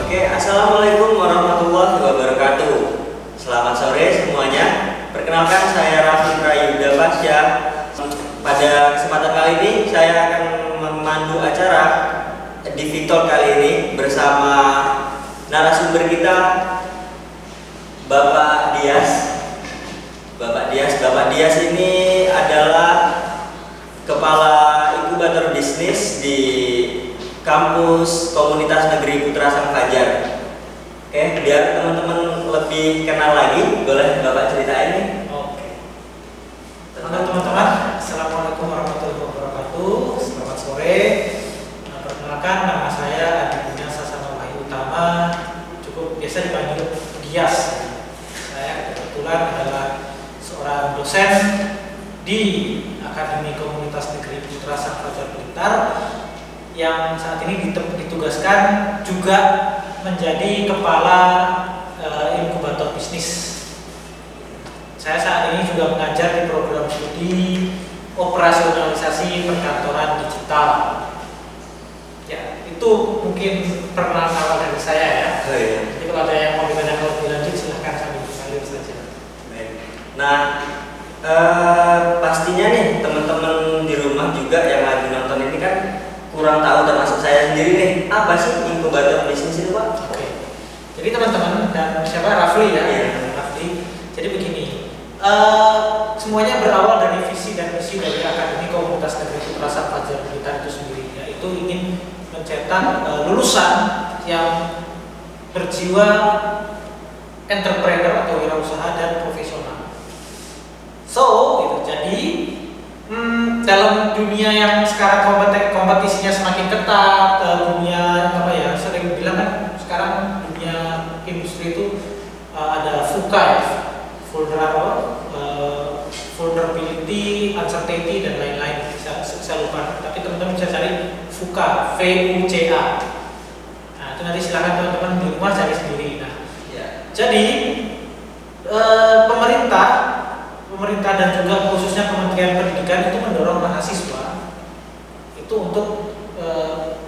Oke, assalamualaikum warahmatullahi wabarakatuh. Selamat sore semuanya. Perkenalkan, saya Raffi Prayuda Pasya. Pada kesempatan kali ini saya akan memandu acara di Victor kali ini bersama narasumber kita, Bapak Dias. Bapak Dias ini adalah kepala inkubator bisnis di kampus Komunitas Negeri Putra Sang Fajar. Oke, biar teman-teman lebih kenal lagi, boleh Bapak ceritain nih? Oke. Halo teman-teman, assalamualaikum warahmatullahi wabarakatuh. Selamat sore. Perkenalkan, nama saya Adi Sasana Wahyu Utama, cukup biasa dipanggil Dias. Saya kebetulan adalah seorang dosen di Akademi Komunitas Negeri Putra Sang Fajar Blitar, yang saat ini ditugaskan juga menjadi kepala inkubator bisnis. Saya saat ini juga mengajar di program studi operasionalisasi perkantoran digital. Ya, itu mungkin perkenalan awal dari saya ya. Oh, iya. Jadi kalau ada yang mau ditanya lebih lanjut silahkan sambil mengalir saja. Nah, pastinya nih teman-teman di rumah juga yang lagi nonton ini kan kurang tahu, termasuk saya sendiri nih, apa sih inkubator bisnis itu, Pak? Oke. Jadi teman-teman, dan siapa Rafli ya? Iya. Rafli. Jadi begini, semuanya berawal dari visi dan misi dari Akademi Komunitas Negeri Putra Sang Fajar Blitar itu sendiri, yaitu ingin mencetak lulusan yang berjiwa entrepreneur atau wirausaha dan profesional. Gitu. Jadi dalam dunia yang sekarang kompetisinya semakin ketat, dunia sering bilang kan sekarang dunia industri itu ada VUCA ya, vulnerability, uncertainty dan lain-lain. Saya lupa, tapi teman-teman bisa cari VUCA, VUCA. Nah, itu nanti silakan teman-teman di rumah cari sendiri. Nah, ya. Jadi pemerintah dan juga khususnya Kementerian Pendidikan itu mendorong mahasiswa itu untuk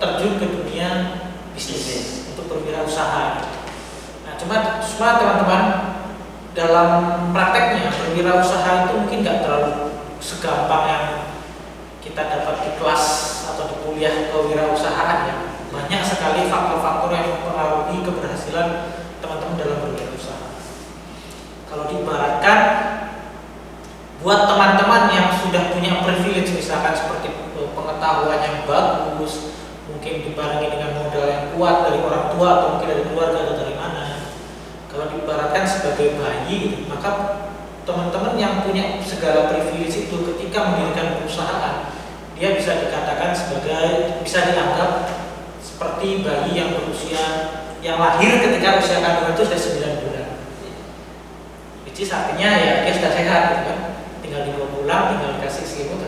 terjun ke dunia bisnis, untuk berwirausaha. Nah, cuma teman-teman, dalam prakteknya berwirausaha itu mungkin nggak terlalu segampang yang kita dapat di kelas atau di kuliah kewirausahaan ya. Banyak sekali faktor-faktor yang mempengaruhi keberhasilan teman-teman dalam berwirausaha. Kalau diibaratkan, buat teman-teman yang sudah punya privilege, misalkan seperti pengetahuan yang bagus, mungkin dibarengi dengan modal yang kuat dari orang tua atau mungkin dari keluarga atau dari mana. Kalau diibaratkan sebagai bayi, maka teman-teman yang punya segala privilege itu ketika mendirikan perusahaan, dia bisa dikatakan bisa dianggap seperti bayi yang berusia, yang lahir ketika usia kandungan itu sudah 9 bulan. Which is artinya ya dia sudah sehat gitu kan. Tinggal dibawa pulang, tinggal dikasih selimut.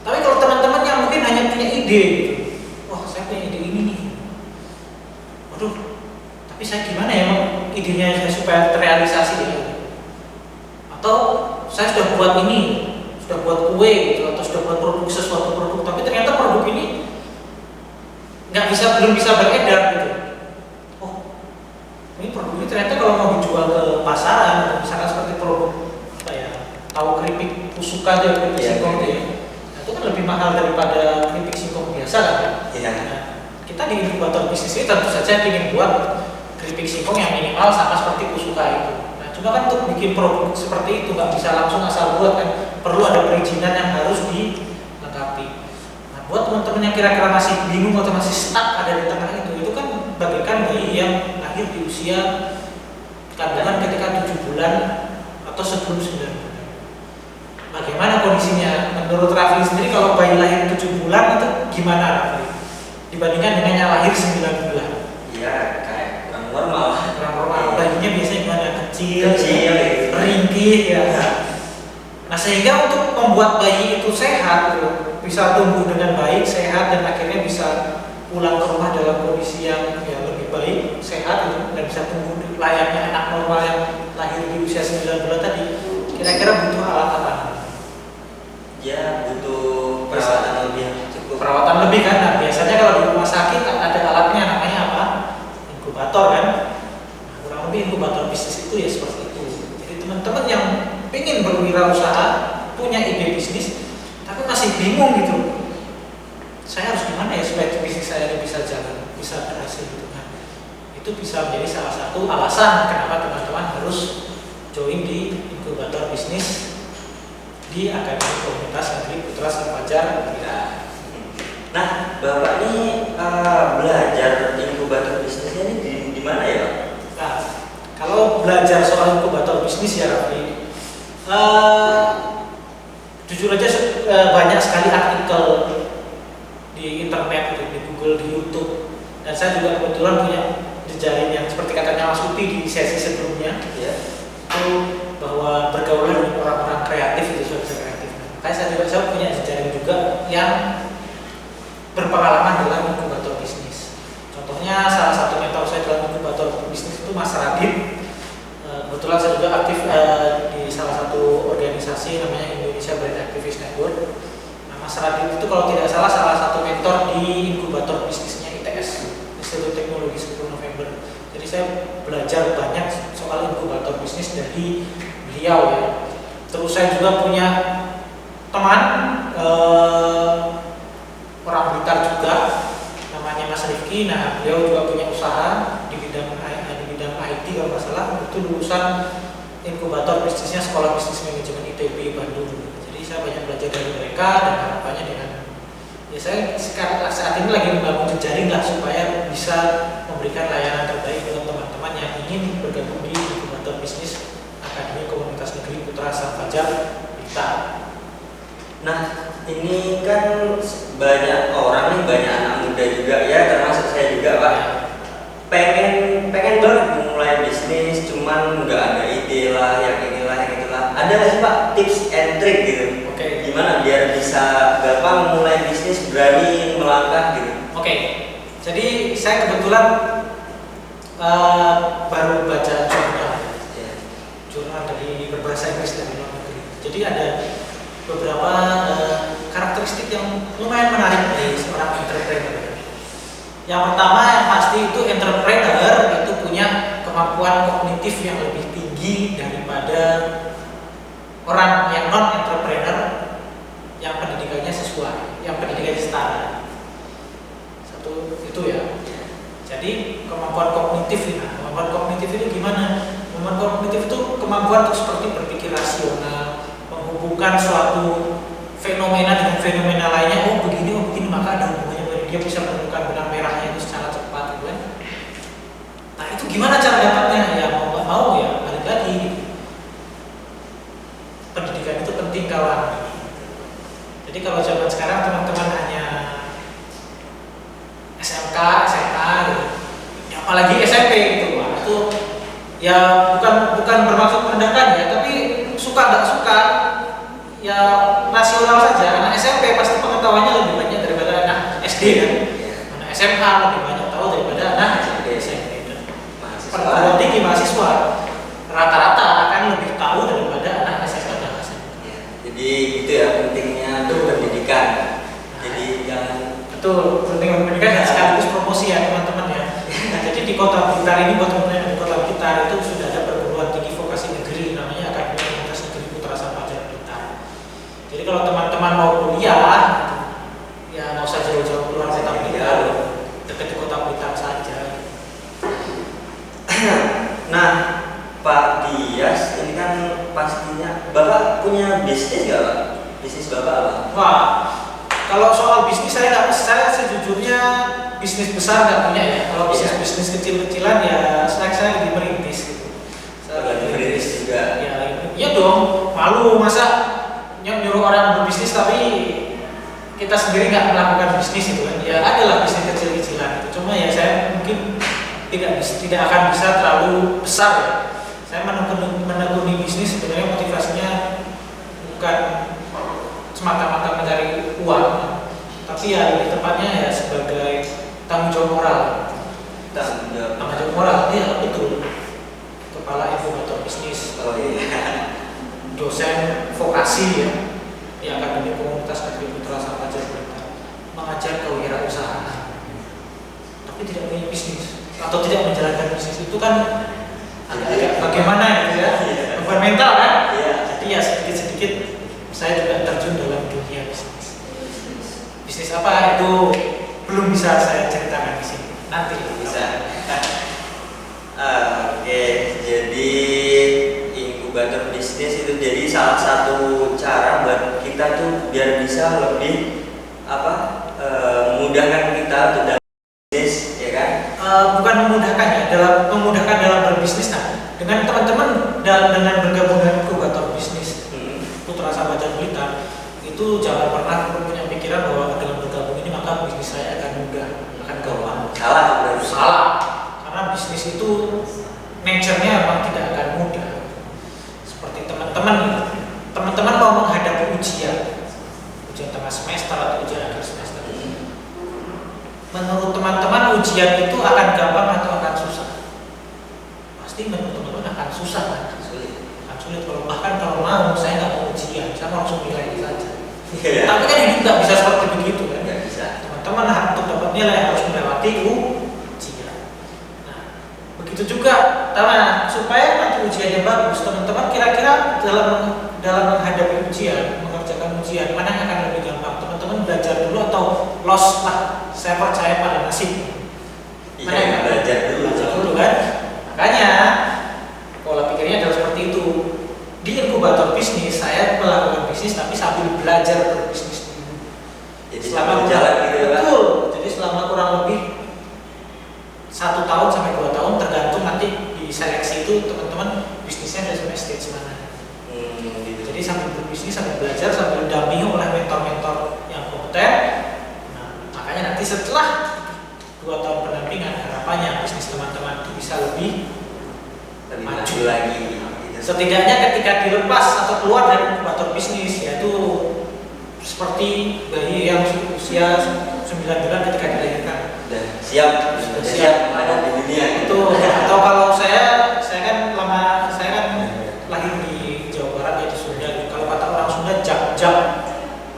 Tapi kalau teman-teman yang mungkin hanya punya ide gitu, wah saya punya ide ini nih, waduh, tapi saya gimana ya idenya saya supaya terrealisasi gitu? Atau saya sudah buat ini, sudah buat kue gitu, atau sudah buat sesuatu produk, tapi ternyata produk ini belum bisa beredar gitu. Oh, ini produk ini ternyata kalau mau dijual ke pasaran, atau misalkan seperti produk tahu keripik pusuka aja, keripik singkong itu ya, itu kan lebih mahal daripada keripik singkong biasa kan? Iya. Nah, kita di inkubator bisnis ini tentu saja ingin buat keripik singkong yang minimal sama seperti pusuka itu. Nah, cuma kan untuk bikin produk seperti itu nggak bisa langsung asal buat kan, perlu ada perizinan yang harus dilengkapi. Nah, buat teman-teman yang kira-kira masih bingung atau masih stuck ada di tengah itu kan bagaikan bayi yang lahir di usia kandungan ketika 7 bulan atau sebelum 9 bulan. Bagaimana kondisinya? Menurut Rafli sendiri kalau bayi lahir 7 bulan itu gimana Rafli? Dibandingkan dengan yang lahir 9 bulan? Iya, kayak kurang normal. Bayinya biasanya gimana? Kecil, ringkih ya. Nah, sehingga untuk membuat bayi itu sehat, bisa tumbuh dengan baik, sehat, dan akhirnya bisa pulang ke rumah dalam kondisi yang lebih baik, sehat, dan bisa tumbuh layaknya anak normal yang lahir di usia 9 bulan tadi. Kira-kira butuh alat apa? Ya, butuh perawatan lebih cukup. Perawatan lebih kan? Nah, biasanya kalau di rumah sakit ada alatnya namanya apa? Inkubator. gitu. Saya harus gimana ya supaya bisnis saya ini bisa jalan, bisa berhasil gitu kan. Itu bisa menjadi salah satu alasan kenapa teman-teman harus join di inkubator bisnis di Akademi Komunitas Negeri Putra Sang Fajar. Nah, Bapak ini belajar inkubator bisnisnya ini di mana ya, Pak? Nah, kalau belajar soal inkubator bisnis ya Raffi, jujur aja banyak sekali artikel di internet, di Google, di YouTube, dan saya juga kebetulan punya jejaring yang seperti katanya Mas Upi di sesi sebelumnya, Ya. itu bahwa bergaul dengan orang-orang kreatif itu sudah bisa kreatif. Makanya saya punya jejaring juga yang berpengalaman dalam inkubator bisnis. Contohnya salah satu mentor saya dalam inkubator bisnis itu Mas Radit. Kebetulan saya juga aktif di salah satu organisasi namanya Indonesia Brand Activist Network. Nah, Mas Radit itu kalau tidak salah satu mentor di inkubator bisnisnya ITS, Institut Teknologi 10 November. Jadi saya belajar banyak soal inkubator bisnis dari beliau ya. Terus saya juga punya teman orang Blitar juga, namanya Mas Rifki. Nah, beliau juga punya usaha di bidang IT kalau nggak salah, itu lulusan inkubator bisnisnya Sekolah Bisnis Manajemen ITB Bandung. Jadi saya banyak belajar dari mereka dan harapannya dengan ya saya saat ini lagi membangun jejaring lah supaya bisa memberikan layanan terbaik buat teman-teman yang ingin bergabung di inkubator bisnis Akademi Komunitas Negeri Putra Sang Fajar Blitar. Nah, ini kan banyak orang nih, banyak anak muda juga ya, termasuk saya juga, Pak. Pengen banget memulai bisnis, cuman nggak ada ide lah, yang inilah, yang itulah. Ada nggak sih, Pak, tips and trick gitu? Oke. Gimana biar bisa gampang memulai bisnis, berani melangkah gitu? Oke. Jadi saya kebetulan baru baca jurnal dari berbahasa Inggris dari luar negeri. Jadi ada beberapa karakteristik yang lumayan menarik dari seorang entrepreneur. Yang pertama yang pasti itu entrepreneur itu punya kemampuan kognitif yang lebih tinggi daripada orang yang non entrepreneur yang pendidikannya sesuai, yang pendidikannya setara. Satu itu ya. Jadi kemampuan kognitif ini, kemampuan kognitif itu gimana? Kemampuan kognitif itu kemampuan untuk seperti berpikir rasional, menghubungkan suatu fenomena dengan fenomena lainnya. Oh begini, maka ada hubungannya. Dia bisa menemukan benang merahnya itu secara cepat, gitu kan? Nah itu gimana cara dapatnya? Ya mau nggak mau ya balik lagi. Pendidikan itu penting kawan. Jadi kalau zaman sekarang teman-teman hanya SMK, SMA, gitu. Ya, apalagi SMP gitu, Wah, itu ya bukan bermaksud merendahkan ya, tapi suka nggak suka ya nasional saja. Anak SMP pasti pengetahuannya lebih banyak daripada anak SD kan. Anak SMA lebih banyak tahu daripada anak SMP. Perguruan tinggi mahasiswa rata-rata akan lebih tahu daripada anak SMA dan SMP. Jadi gitu ya pentingnya berpendidikan. Jadi jangan betul penting pendidikan dan sekaligus promosi ya teman-teman ya. Nah, jadi di Kota Blitar ini buat teman-teman yang di Kota Blitar itu sudah ada perguruan tinggi vokasi negeri namanya Akademi Komunitas Negeri Putra Sang Fajar Blitar. Jadi kalau teman-teman mau kuliah ya nggak usah jauh-jauh keluar Kota Blitar, dekat di Kota Blitar saja. Nah, Pak Dias, ini kan pastinya Bapak punya bisnis nggak, Pak? Bisnis Bapak apa? Wah, kalau soal bisnis saya sejujurnya bisnis besar nggak punya ya. Kalau bisnis kecil-kecilan ya saya lagi merintis gitu. Saya lagi merintis juga. Ya dong, malu masa nyuruh orang berbisnis tapi kita sendiri nggak melakukan bisnis itu kan. Ya adalah bisnis kecil-kecilan. Cuma ya saya mungkin tidak akan bisa terlalu besar ya. Saya menekuni bisnis sebenarnya motivasinya bukan semata-mata mencari uang, tapi ya lebih tepatnya ya sebagai tanggung jawab moral. Tanggung jawab moral, ya betul. Kepala inkubator bisnis, dosen vokasi ya Akademi Komunitas Negeri Putra Sang Fajar Blitar, mengajar kewirausahaan, tapi tidak punya bisnis atau tidak menjalankan bisnis itu kan agak bagaimana gitu ya, beban mental kan? Jadi ya sedikit-sedikit saya juga terjun dalam dunia bisnis. Bisnis apa itu belum bisa saya ceritakan di sini. Nanti Bisa. Oke, jadi inkubator bisnis itu jadi salah satu cara buat kita tuh biar bisa lebih memudahkan kita untuk dalam bisnis, ya kan? bukan memudahkan ya, memudahkan dalam berbisnis. Nah, dengan teman-teman dengan bergabung dengan inkubator bisnis Putra Sambajan Blitar, itu jangan pernah punya pikiran bahwa dengan bergabung ini maka bisnis saya akan mudah, akan gampang. Salah. Karena bisnis itu nature-nya memang tidak akan mudah. Seperti teman-teman mau menghadapi ujian tengah semester atau ujian akhir semester. Menurut teman-teman ujian itu akan gampang atau akan susah? Pasti menurut teman-teman akan susah kan? Akan sulit. Bahkan kalau mau saya nggak mau ujian, saya mau langsung nilai saja. Tapi kan hidup nggak bisa seperti begitu kan? Nggak bisa. Teman-teman untuk dapat nilai harus melewati ujian. Nah, begitu juga, supaya nanti ujiannya bagus, teman-teman kira-kira dalam menghadapi ujian, mengerjakan ujian, mana yang akan lebih gampang? Teman-teman belajar dulu atau loss lah? Saya percaya pada nasib. Mana yang belajar dulu kan? Makanya pola pikirnya adalah seperti itu. Di inkubator bisnis saya melakukan bisnis tapi sambil belajar berbisnis dulu. Jadi selama berjalan gitu ya. Betul. Jadi selama kurang lebih 1 tahun sampai 2 tahun tergantung nanti di seleksi itu teman-teman bisnisnya dari stage mana. Gitu. Jadi sambil berbisnis, sambil belajar, sambil didampingi oleh mentor-mentor yang kompeten. Nah, makanya nanti setelah 2 tahun pendampingan, harapannya bisnis teman-teman itu bisa lebih maju lagi. Gitu. Setidaknya ketika dilepas atau keluar dari inkubator bisnis, yaitu seperti bayi yang usia 9 bulan ketika dilahirkan. Siap ada di dunia itu. Atau kalau saya kan lahir di Jawa Barat ya, di Sunda. Kalau kata orang Sunda jak.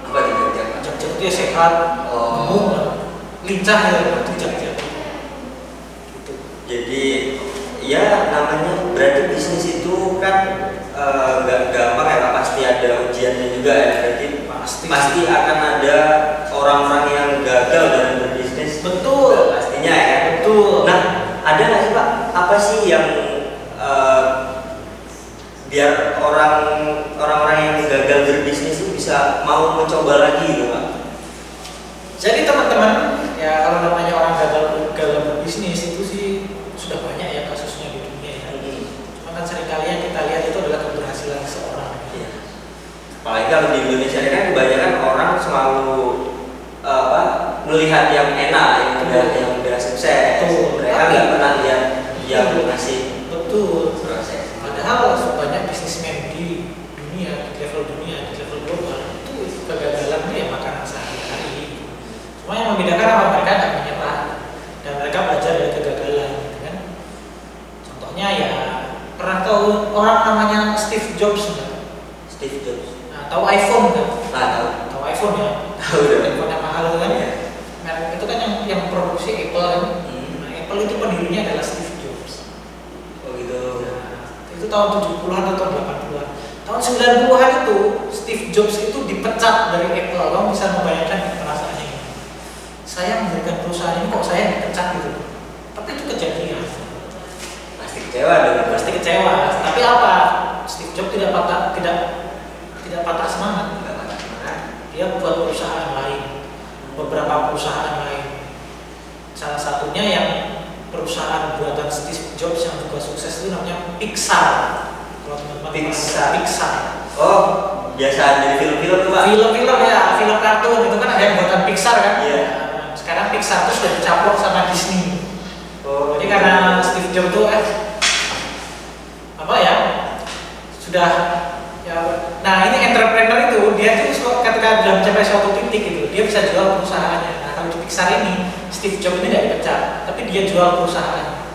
Apa itu jak? Jak itu ya sehat, gemuk, lincah ya, itu jak. Gitu. Jadi ya namanya berarti bisnis itu kan nggak gampang ya, pasti ada ujiannya juga ya. Berarti pasti akan ada orang-orang yang gagal dalam berbisnis. Betul. Pastinya ya. Betul. Nah, ada nggak sih Pak? Apa sih yang biar orang-orang yang gagal berbisnis itu bisa mau mencoba lagi gitu Pak? Jadi teman-teman ya, kalau namanya orang gagal berbisnis itu sih sudah banyak ya kasusnya di dunia ya. Cuma kan seringkali yang kita lihat itu adalah keberhasilan seseorang. Iya. Apalagi kalau di Indonesia ini kan kebanyakan orang selalu melihat yang enak, yang udah sukses. Betul. Mereka nggak pernah lihat yang ngasih proses. Padahal banyak bisnismen di dunia, di level global itu kegagalan itu ya makanan sehari-hari. Cuma yang membedakan apa, mereka nggak menyerah dan mereka belajar dari kegagalan, gitu kan? Contohnya ya, pernah tahu orang namanya Steve Jobs nggak? Steve Jobs. Nah, tahu iPhone nggak? Tahu iPhone ya. Tahu dong. iPhone yang mahal itu kan ya. Merek itu kan yang produksi Apple kan. Nah, Apple itu pendirinya adalah Steve Jobs. Oh gitu. Nah, itu tahun 70-an atau 80-an. Tahun 90-an itu Steve Jobs itu dipecat dari Apple. Kamu bisa membayangkan perasaannya gimana? Saya mendirikan perusahaan ini kok saya dipecat gitu. Tapi itu kejadian. Pasti kecewa dong. Pasti kecewa. Tapi apa? Steve Jobs tidak patah semangat. Dia buat perusahaan lain, beberapa perusahaan lain. Salah satunya yang perusahaan buatan Steve Jobs yang juga sukses itu namanya Pixar. Kalau teman-teman Pixar. Oh, biasa jadi film-film tuh Pak. Film-film ya, film kartun itu kan ada yang buatan Pixar kan. Iya. Sekarang Pixar itu sudah dicampur sama Disney. Oh. Jadi karena Steve Jobs tuh sudah ya. Nah ini entrepreneur itu dia tuh ketika sudah mencapai suatu titik gitu, dia bisa jual perusahaannya. Nah kalau di Pixar ini Steve Jobs ini tidak dipecat, tapi dia jual perusahaan.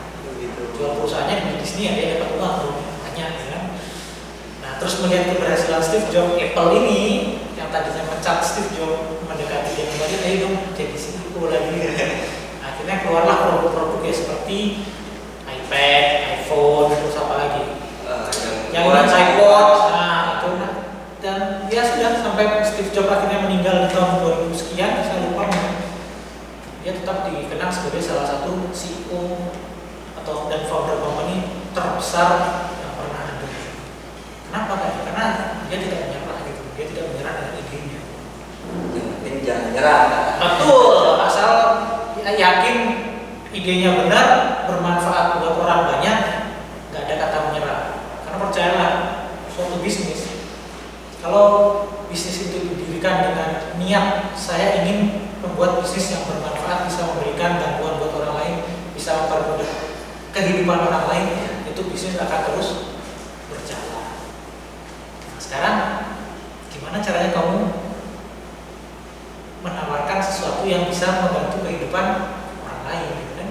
Jual perusahaannya di Disney ya, dia dapat uang banyak ya kan. Nah terus melihat keberhasilan Steve Jobs, Apple ini yang tadinya mecat Steve Jobs mendekati dia kembali, ayo dong jadi CEO lagi. Akhirnya keluarlah produk-produk ya seperti iPad, iPhone, terus apa lagi? Yang ini iPod, nah itu. Dan dia sudah sampai Steve Jobs akhirnya meninggal di tahun 2000 sekian, saya lupa dia tetap dikenang sebagai salah satu CEO atau dan founder company terbesar yang pernah ada. Kenapa kan? Karena dia tidak menyerah gitu, dia tidak menyerah dengan idenya. Yang penting jangan nyerah. Betul, asal yakin idenya benar, bermanfaat buat orang banyak, nggak ada kata menyerah. Karena percayalah, suatu bisnis, kalau bisnis itu didirikan dengan niat saya ingin membuat bisnis yang bermanfaat, bisa memberikan bantuan buat orang lain, bisa mempermudah kehidupan orang lain, itu bisnis akan terus berjalan. Nah, sekarang gimana caranya kamu menawarkan sesuatu yang bisa membantu kehidupan orang lain, gitu kan?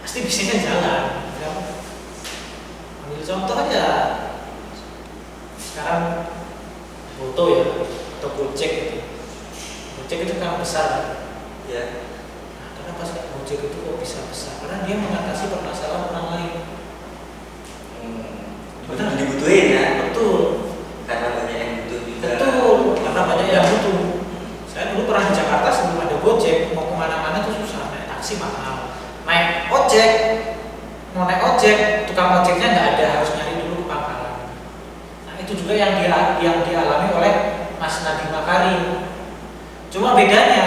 Pasti bisnisnya jalan. Ya. Ambil contoh aja, sekarang foto ya, atau Gojek gitu. Gojek itu kan besar. Ya. Nah, kenapa sih Gojek itu kok bisa besar? Karena dia mengatasi permasalahan orang lain. Betul dibutuhin ya. Betul. Karena banyak yang butuh juga. Betul. Karena banyak yang butuh. Saya dulu pernah di Jakarta sebelum ada Gojek, mau kemana-mana tuh susah, naik taksi mahal. Naik ojek, mau naik ojek, tukang ojeknya nggak ada, harus nyari dulu ke pangkalan. Nah itu juga yang dialami oleh Mas Nadiem Makarim. Cuma bedanya,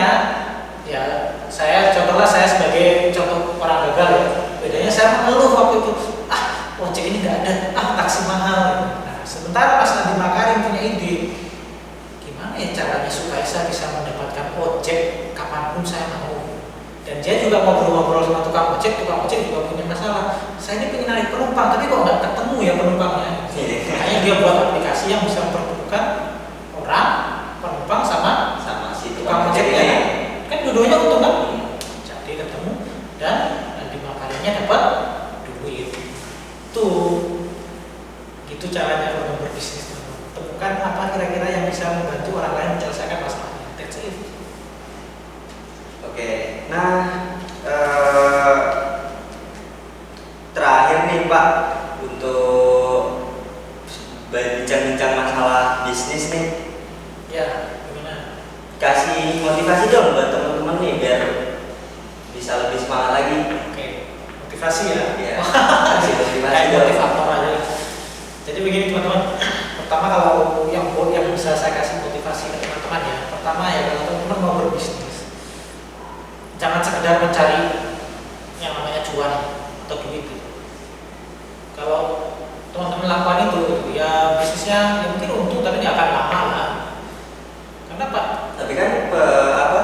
ya saya sebagai contoh orang gagal ya, bedanya saya mengeluh waktu itu, ojek ini nggak ada, taksi mahal. Nah sementara Mas Nadiem Makarim punya ide, gimana ya caranya supaya saya bisa mendapatkan ojek kapanpun saya mau. Dan dia juga ngobrol-ngobrol sama tukang ojek juga punya masalah. Saya ini pengen narik penumpang, tapi kok nggak ketemu ya penumpangnya. Makanya dia buat aplikasi yang bisa mempertemukan orang, penumpang sama si tukang ojeknya. Kan dua-duanya untung kan? Jadi ketemu dan Nadiem Makarimnya dapat duit. Gitu caranya orang berbisnis. Temukan apa kira-kira yang bisa membantu orang lain menyelesaikan masalahnya. That's it. Oke, nah terakhir nih Pak, untuk bincang-bincang masalah bisnis nih, Ya, gimana? kasih motivasi dong buat teman-teman nih biar bisa lebih semangat lagi. Oke, motivasi ya. Ya, kasih motivasi Kayak dong. motivator aja. Jadi begini teman-teman, pertama kalau yang bisa saya kasih motivasi ke teman-teman ya, pertama ya kalau teman-teman mau berbisnis, jangan sekedar mencari yang namanya cuan atau duit gitu. Kalau teman-teman lakukan itu, ya bisnisnya ya mungkin untung tapi nggak akan lama lah. Kenapa? Tapi kan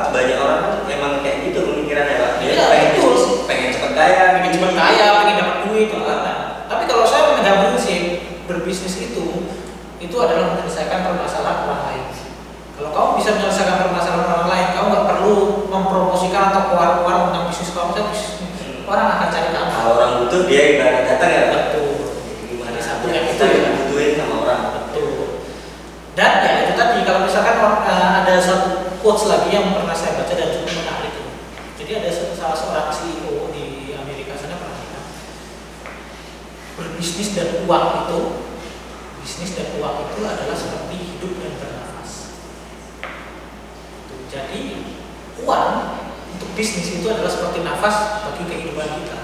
banyak orang kan memang kayak gitu pemikirannya Pak. Dia Iya, pengen betul. bisnis, pengen cepet kaya, Pengen cepat kaya, pengen dapat duit gitu kan. Nah, tapi kalau saya memegang prinsip berbisnis itu adalah menyelesaikan permasalahan orang lain. Kalau kamu bisa menyelesaikan permasalahan orang lain, kamu nggak perlu mempromosikan atau keluar-keluar tentang bisnis kamu. Orang akan cari kamu. Kalau orang butuh dia ibarat datang ya Pak. Betul. Gimana Satu yang yang kita itu ya. dibutuhin sama orang. Betul. Dan ya itu tadi kalau misalkan ada satu quotes lagi yang pernah saya baca dan cukup menarik. Jadi ada salah seorang CEO di Amerika sana pernah bilang, bisnis dan uang itu adalah seperti hidup dan bernafas. Jadi uang untuk bisnis itu adalah seperti nafas bagi kehidupan kita.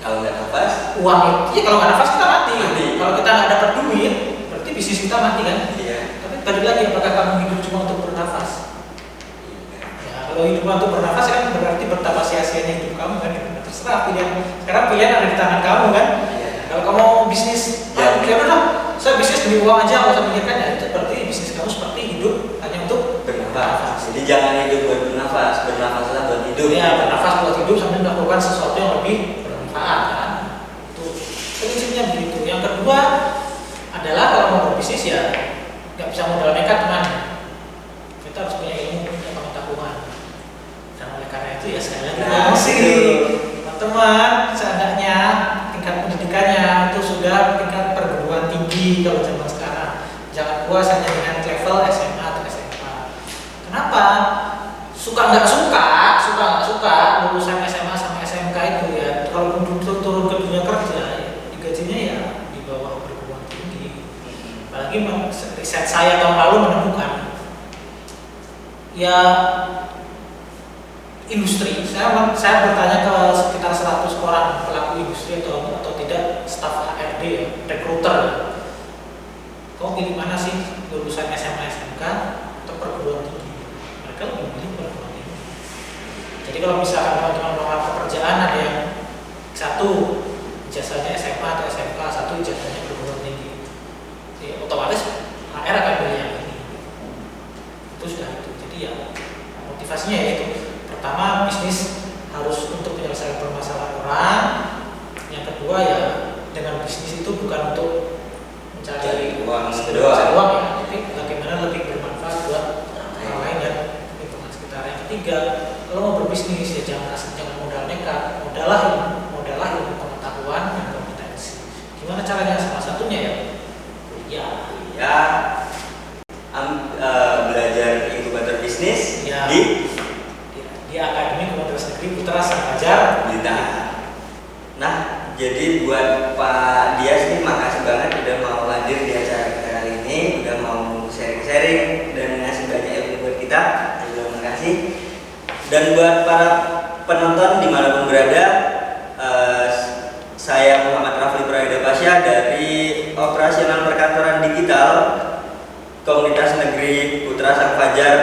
Kalau nggak nafas, Uang itu, ya kalau nggak nafas kita mati. Mati. Kalau kita nggak dapat duit, berarti bisnis kita mati kan? iya. Tapi balik lagi, apakah kamu hidup cuma untuk bernafas? Ya, kalau hidup untuk bernafas kan berarti betapa sia-sianya hidup kamu kan? Terserah pilihan. Sekarang pilihan ada di tangan kamu kan? Iya. Kalau kamu mau bisnis, Ya. ya udah, saya bisnis demi uang aja, nggak usah mikirkan ya. Itu berarti bisnis kamu seperti hidup hanya untuk Bernafas. Jadi jangan hidup buat bernafas, bernafaslah buat hidup. ya bernafas buat hidup sambil melakukan sesuatu yang lebih bermanfaat kan? Itu prinsipnya begitu. Yang kedua adalah kalau mau berbisnis ya nggak bisa modal nekat teman. Kita harus punya ilmu, punya pengetahuan. Dan oleh karena itu ya sekali lagi Nah, sih itu. teman-teman, seandainya tingkat pendidikannya itu sudah tingkat perguruan tinggi kalau zaman sekarang, jangan puas hanya dengan level SMA atau SMA. Kenapa? Suka nggak suka lulusan SMA sama SMK itu ya kalau turun ke dunia kerja digajinya ya di bawah perguruan tinggi. Apalagi riset saya tahun lalu menemukan ya industri. Saya bertanya ke sekitar 100 orang pelaku industri atau tidak staf HRD, rekruter. Kau pilih mana sih, lulusan SMA SMK atau perguruan tinggi? Mereka lebih milih perguruan tinggi. Jadi kalau misalkan teman-teman melamar pekerjaan ada yang satu ijazahnya SMA atau SMK, satu ijazahnya perguruan tinggi, ya, otomatis HR akan pilih yang ini. Itu sudah itu. Jadi ya motivasinya yaitu pertama bisnis harus untuk menyelesaikan permasalahan orang. Yang kedua ya dengan bisnis itu bukan untuk mencari uang uang ya, tapi bagaimana lebih bermanfaat buat orang lain dan lingkungan sekitar. Yang ketiga, kalau mau berbisnis ya jangan modal nekat, modallah ilmu pengetahuan dan kompetensi. Gimana caranya? Salah satunya ya kuliah. Ya, belajar inkubator bisnis Ya. di Akademi Komunitas Negeri Putra Sang Fajar Blitar. Nah, jadi buat Pak Dias nih makasih banget udah mau hadir di acara kita kali ini, udah mau sharing-sharing dan ngasih banyak ilmu buat kita. Terima kasih. Dan buat para penonton dimanapun berada, saya Muhammad Rafli Prayoga Pasya dari Operasional Perkantoran Digital Komunitas Negeri Putra Sang Fajar